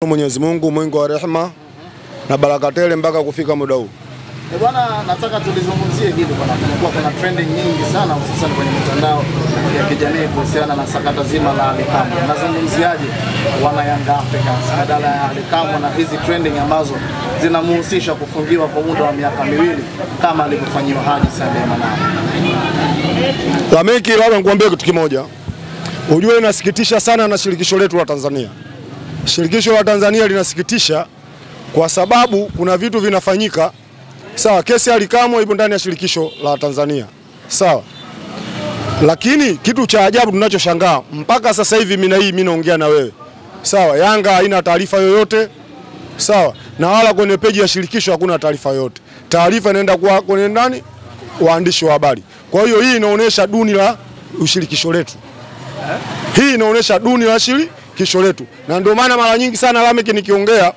Mwenyezi Mungu mwingi wa rehema na baraka tele mpaka kufika muda huu. Bwana, nataka tulizungumzie hili bwana. Kumekuwa kuna trending nyingi sana hususan kwenye mitandao ya kijamii kuhusiana na sakata zima la Ally Kamwe. Nazungumziaje wana Young Africans badala ya Ally Kamwe na hizi trending ambazo zinamhusisha kufungiwa kwa muda wa miaka 2 kama alivyofanyiwa Haji Sunday Manara. Lameki, labda nikwambie kitu kimoja. Ujue inasikitisha sana na shirikisho letu la Tanzania. Shirikisho la Tanzania linasikitisha kwa sababu kuna vitu vinafanyika. Sawa, kesi ya Ally Kamwe ipo ndani ya shirikisho la Tanzania. Sawa. Lakini kitu cha ajabu tunachoshangaa mpaka sasa hivi mimi naongea na wewe. Sawa, Yanga haina taarifa yoyote. Sawa. Na wala kwenye peji ya shirikisho hakuna taarifa yoyote. Taarifa inaenda kwa kwenye nani? Waandishi wa habari. Kwa hiyo hii inaonyesha duni la ushirikisho letu. Hii inaonyesha duni la shirikisho letu. Na ndio maana mara nyingi sana Lameki nikiongea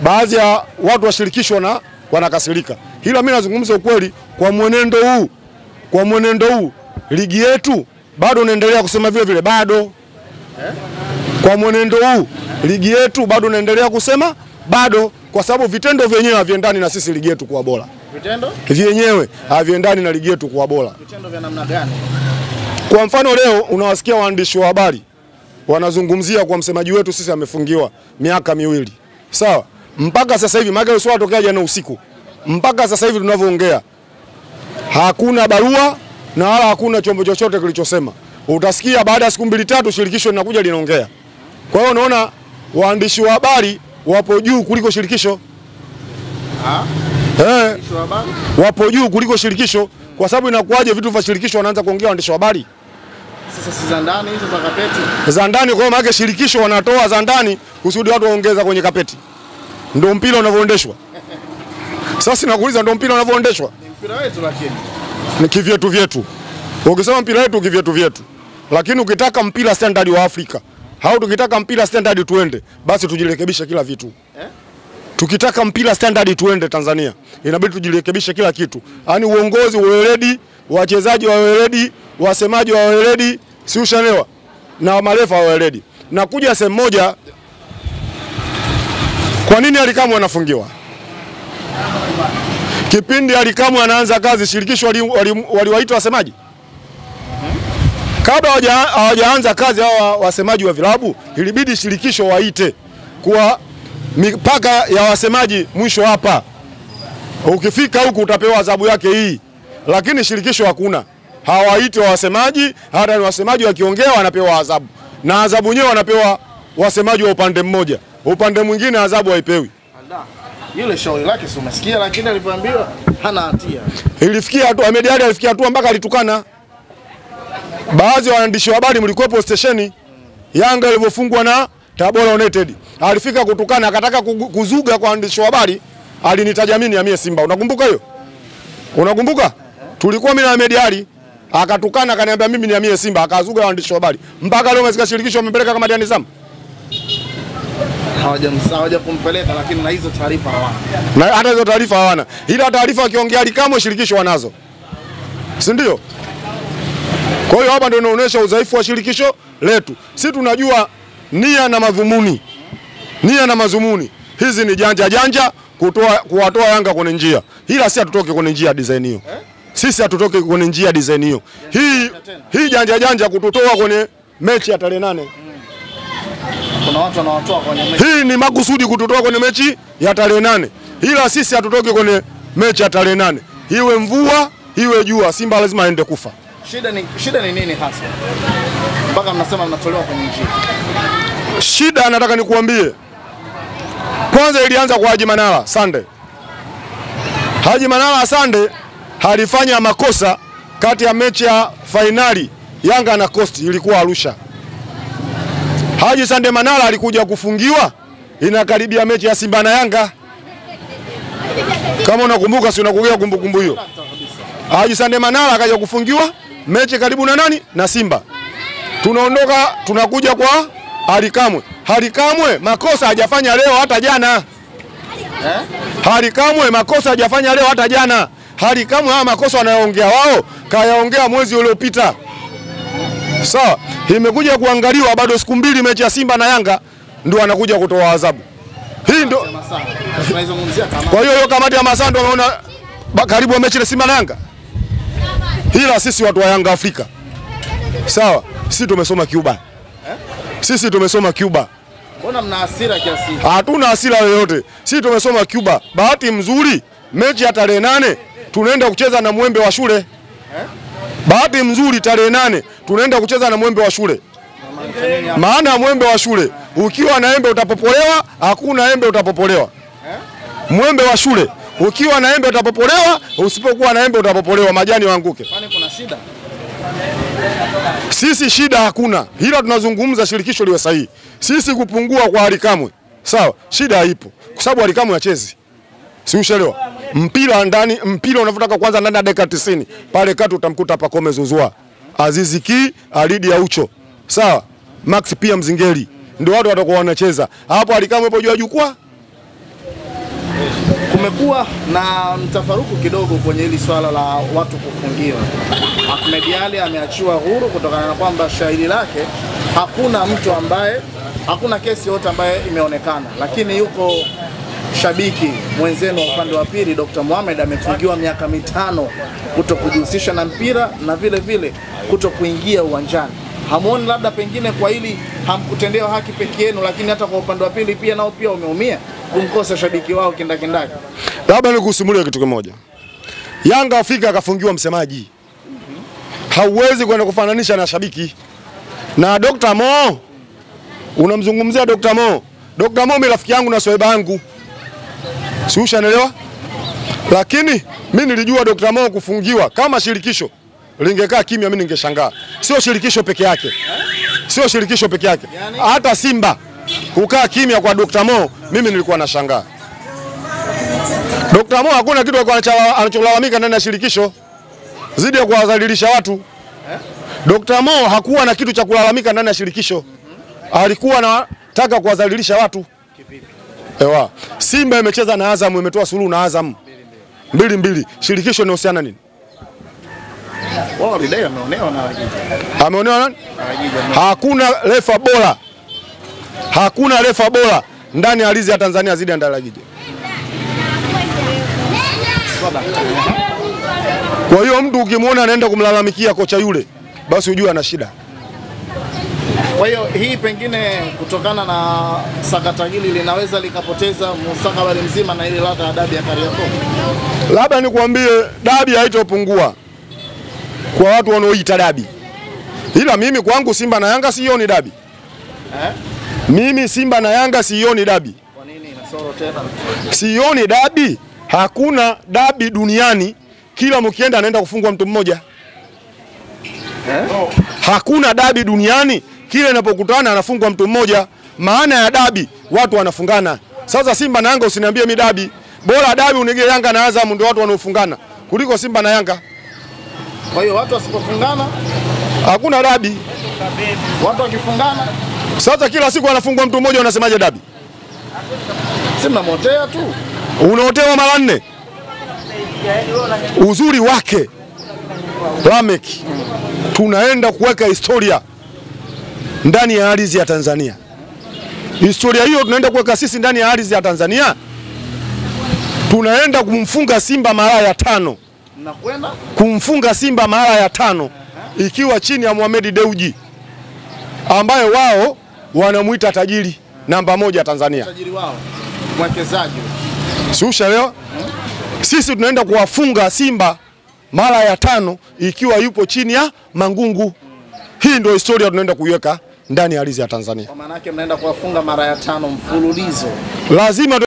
baadhi ya watu wa shirikisho wanakasirika. Hila mimi nazungumza ukweli, kwa mwenendo huu ligi yetu bado naendelea kusema vile vile bado. Kwa mwenendo huu ligi yetu bado naendelea kusema bado, kwa sababu vitendo vyenyewe haviendani na sisi ligi yetu kuwa bora. Vitendo vyenyewe haviendani na ligi yetu kuwa bora. Vitendo vya namna gani? Kwa mfano leo unawasikia waandishi wa habari wanazungumzia kwa msemaji wetu sisi amefungiwa miaka 2. Sawa? Mpaka sasa hivi maana swala tokea jana usiku. Mpaka sasa hivi tunavyoongea hakuna barua na wala hakuna chombo chochote kilichosema. Utasikia baada ya siku 2-3 shirikisho linakuja linaongea. Kwa hiyo unaona waandishi wa habari wapo juu kuliko shirikisho. Wapo juu kuliko shirikisho, kwa sababu inakuaje vitu vya shirikisho wanaanza kuongea waandishi wa habari? Sasa si za ndani hizo za kapeti. Za ndani kwa maana shirikisho wanatoa za ndani kusudi watu waongeza kwenye kapeti. Ndio mpira unavyoendeshwa. Sasa nakuuliza ndio mpira unavyoendeshwa? Ni mpira wetu lakini. Ni kivyetu vyetu. Ukisema mpira wetu kivyetu vyetu. Lakini ukitaka mpira standard wa Afrika, au tukitaka mpira standard tuende, basi tujirekebishe kila vitu. Tukitaka mpira standard tuende Tanzania, inabidi tujirekebishe kila kitu. Yaani uongozi wa weledi, wachezaji wa weledi, wasemaji wa weledi, si ushalewa, na marefa wa weledi. Na kuja sehemu moja, kwa nini Ally Kamwe anafungiwa? Kipindi Ally Kamwe anaanza kazi shirikisho waliwaita wasemaji? Kabla hawajaanza kazi hawa wasemaji wa vilabu, ilibidi shirikisho waite kwa mipaka ya wasemaji mwisho hapa. Ukifika huku utapewa adhabu yake hii. Lakini shirikisho hakuna. Hawaiti wasemaji, hata ni wasemaji wakiongea wanapewa adhabu. Na adhabu yenyewe wanapewa wasemaji wa upande mmoja. Upande mwingine adhabu haipewi. Yule shauri lake si umesikia, lakini alipoambiwa hana hatia. Ilifikia tu Ahmed Ally alifikia tu mpaka alitukana. Baadhi ya waandishi wa habari mlikuwepo stesheni Yanga ilivyofungwa na Tabora United. Alifika kutukana, akataka kuzuga kwa waandishi wa habari, alinitaja mimi nihamie Simba. Unakumbuka hiyo? Unakumbuka? Tulikuwa mimi na Ahmed Ally, akatukana akaniambia mimi nihamie Simba, akazuga waandishi wa habari. Mpaka leo msika shirikisho wamepeleka kama ya nizamu. Hawajakumpeleka, lakini na hizo taarifa hawana. Na hata hizo taarifa hawana. Ila taarifa wakiongea Ally Kamwe shirikisho wanazo. Si ndio? Kwa hiyo hapa ndio inaonyesha udhaifu wa shirikisho letu. Sisi tunajua nia na madhumuni. Nia na madhumuni. Hizi ni janja kuwatoa Yanga kwenye njia. Ila si hatutoke kwenye njia design hiyo. Sisi hatutoke kwenye njia design hiyo. Hii janja kututoa kwenye mechi ya tarehe 8. Kuna watu wanawatoa kwenye mechi. Hii ni makusudi kututoa kwenye mechi ya tarehe 8. Ila sisi hatutoke kwenye mechi ya tarehe 8. Iwe mvua, iwe jua, Simba lazima aende kufa. Shida ni nini hasa? Mpaka mnasema mnatolewa kwenye njia. Shida nataka nikuambie. Kwanza ilianza kwa Haji Manara Sunday. Haji Manara Sunday alifanya makosa kati ya mechi ya finali Yanga na Coast, ilikuwa Arusha. Haji Sunday Manara alikuja kufungiwa inakaribia mechi ya Simba na Yanga. Kama unakumbuka, si unakugia kumbukumbu hiyo. Haji Sunday Manara akaja kufungiwa mechi karibu na nani? Na Simba. Tunaondoka tunakuja kwa Ally Kamwe. Ally Kamwe makosa hajafanya leo hata jana. Ally Kamwe makosa hajafanya leo hata jana. Ally Kamwe haya makosa wanayoongea wao kayaongea mwezi uliopita. Sawa, imekuja kuangaliwa bado siku 2 mechi ya Simba na Yanga. ndio anakuja kutoa adhabu. Hii ndio. Kwa hiyo kamati ya masaa ndio wameona karibu wa mechi na Simba na Yanga. Hila sisi watu wa Yanga Afrika. Sawa, sisi tumesoma Cuba. Sisi tumesoma Cuba. Mbona mna hasira kiasi? Hatuna hasira yoyote. Sisi tumesoma Cuba. Bahati mzuri mechi ya tarehe 8 tunaenda kucheza na Mwembe wa shule. Bahati mzuri tarehe 8 tunaenda kucheza na Mwembe wa shule. Maana ya Mwembe wa shule, ukiwa na embe utapopolewa, hakuna embe utapopolewa. Mwembe wa shule, ukiwa na embe utapopolewa, usipokuwa na embe utapopolewa, majani waanguke. Kwani kuna shida? Sisi shida hakuna. Hila tunazungumza shirikisho liwe sahihi. Sisi kupungua kwa Ally Kamwe. Sawa, shida haipo. Kwa sababu Ally Kamwe hachezi. Si ushelewa? Mpira ndani, mpira unavotaka kwanza ndani ya dakika 90. Pale kati utamkuta Pacome Zouzoua, Aziz Ki, Alidi Aucho. Sawa? Max pia Mzingeli. Ndio watu watakuwa wanacheza. Hapo Ally Kamwe hapo juu ya jukwaa. Kumekuwa na mtafaruku kidogo kwenye hili swala la watu kufungiwa. Ahmed Ally ameachiwa huru kutokana na kwamba shahidi lake hakuna kesi yote ambayo imeonekana, lakini yuko shabiki mwenzenu wa upande wa pili Dr. Mohamed amefungiwa miaka 5 kutokujihusisha na mpira na vile vile kutokuingia uwanjani. Hamuoni labda pengine kwa hili hamkutendewa haki peke yenu, lakini hata kwa upande wa pili pia nao pia umeumia kumkosa shabiki wao kindakindaki? Labda nikusimulie kitu kimoja. Yanga Afrika akafungiwa msemaji. Hauwezi kwenda kufananisha na shabiki. Na Dr. Mo, unamzungumzia Dr. Mo. Dr. Mo mimi rafiki yangu na swaiba yangu. Si ushanielewa? Lakini mimi nilijua Dr. Mo kufungiwa kama shirikisho lingekaa kimya mimi ningeshangaa. Sio shirikisho peke yake. Sio shirikisho peke yake. Hata Simba kukaa kimya kwa Dr. Mo mimi nilikuwa nashangaa. Dr. Mo hakuna kitu anacholalamika ndani ya shirikisho zidi ya kuwadhalilisha watu. Dr. Mo hakuwa na kitu cha kulalamika ndani ya shirikisho. Alikuwa anataka kuwadhalilisha watu. Ewa, Simba imecheza na Azam, imetoa suluhu na Azam 2-2. Shirikisho inahusiana nini? Wao lidai ameonewa na Ragija. Ameonewa nani? Hakuna refa bora. Hakuna refa bora ndani ya ardhi ya Tanzania zidi ya Ragija. Kwa hiyo mtu ukimwona anaenda kumlalamikia kocha yule, basi ujue ana shida. Kwa hiyo hii pengine kutokana na sakata hili linaweza likapoteza mustakabali mzima na ile ladha ya dabi ya Kariakoo. Labda nikwambie dabi haitopungua kwa watu wanaoita dabi. Ila mimi kwangu Simba na Yanga sioni dabi. Mimi Simba na Yanga sioni dabi. Kwa nini inasoro tena? Sioni dabi. Hakuna dabi duniani kila mkienda anaenda kufungwa mtu mmoja. Hakuna dabi duniani kila inapokutana anafungwa mtu mmoja. Maana ya dabi watu wanafungana. Sasa Simba na Yanga usiniambie mimi dabi. Bora dabi unige Yanga na Azam ndio watu wanaofungana kuliko Simba na Yanga. Kwa hiyo watu wasipofungana hakuna dabi. Watu wakifungana sasa kila siku anafungwa mtu mmoja, unasemaje dabi? Simba motea tu. Unaotewa mara 4. Uzuri wake Lamek, tunaenda kuweka historia ndani ya ardhi ya Tanzania. Historia hiyo tunaenda kuweka sisi ndani ya ardhi ya Tanzania. Tunaenda kumfunga Simba mara ya 5. Mnakwenda kumfunga Simba mara ya 5 ikiwa chini ya Mohamed Dewji ambaye wao wanamuita tajiri namba 1 Tanzania. Tajiri wao mwekezaji. Susha leo sisi tunaenda kuwafunga Simba mara ya 5 ikiwa yupo chini ya Mangungu. Hii ndio historia tunaenda kuiweka ndani ya ardhi ya Tanzania. Kwa maana yake mnaenda kuwafunga mara ya 5 mfululizo. Lazima